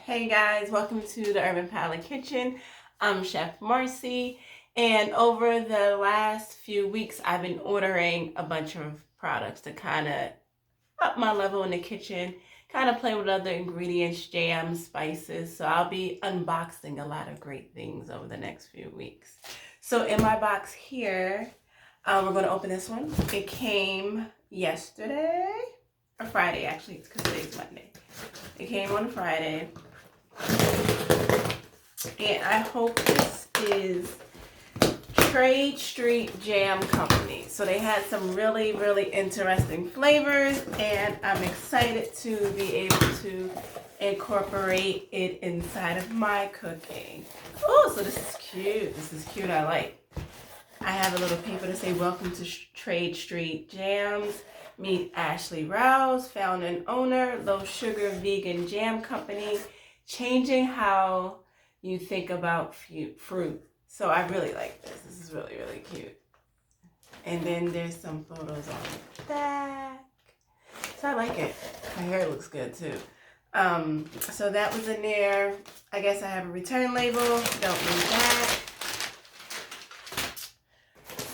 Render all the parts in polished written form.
Hey guys, welcome to the Urban Palette Kitchen. I'm Chef Marcy, and over the last few weeks I've been ordering a bunch of products to kind of up my level in the kitchen, kind of play with other ingredients, jams, spices. So I'll be unboxing a lot of great things over the next few weeks. So in my box here, we're going to open this one. It came yesterday, or Friday actually, it's because today's Monday. It came on Friday. And I hope this is Trade Street Jam Company. So they had some really, really interesting flavors, and I'm excited to be able to incorporate it inside of my cooking. Oh, so this is cute. This is cute. I like. I have a little paper to say, welcome to Trade Street Jams. Meet Ashley Rouse, founder and owner, Low Sugar Vegan Jam Company, changing how you think about fruit. So I really like this. This is really, really cute. And then there's some photos on the back. So I like it. My hair looks good too. So that was in there. I guess I have a return label. Don't need that.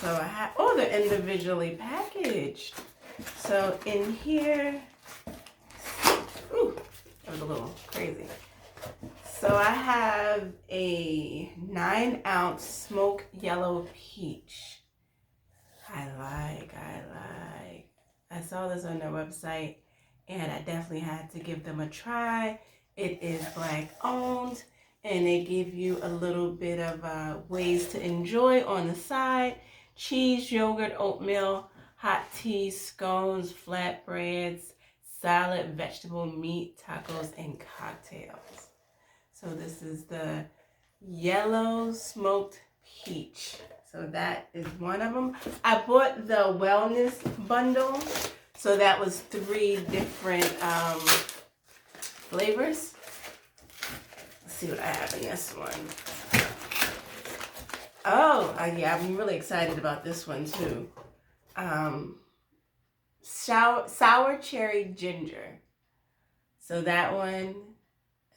So I have, oh, they're individually packaged. So in here, ooh, that was a little crazy. So I have a 9-ounce smoked yellow peach. I like. I saw this on their website and I definitely had to give them a try. It is Black owned and they give you a little bit of ways to enjoy on the side. Cheese, yogurt, oatmeal, hot tea, scones, flatbreads, salad, vegetable, meat, tacos, and cocktails. So this is the yellow smoked peach. So that is one of them. I bought the wellness bundle. So that was 3 different flavors. Let's see what I have in this one. Oh, yeah, I'm really excited about this one too. Sour cherry ginger. So that one,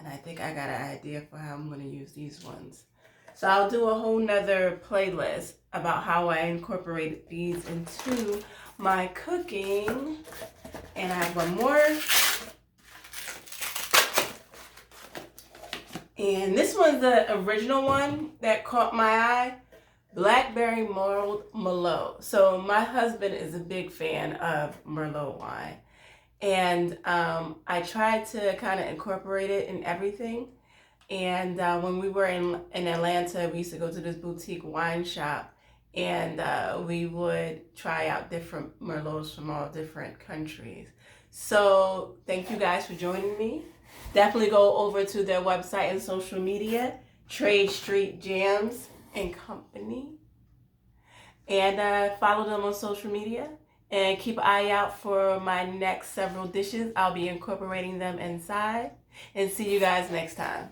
and I think I got an idea for how I'm going to use these ones. So I'll do a whole nother playlist about how I incorporated these into my cooking. And I have one more. And this one's the original one that caught my eye. Blackberry Merlot. So my husband is a big fan of Merlot wine. And I tried to kind of incorporate it in everything. And when we were in Atlanta, we used to go to this boutique wine shop. And we would try out different Merlots from all different countries. So thank you guys for joining me. Definitely go over to their website and social media, Trade Street Jams and Company, and follow them on social media, and keep an eye out for my next several dishes. I'll be incorporating them inside, and see you guys next time.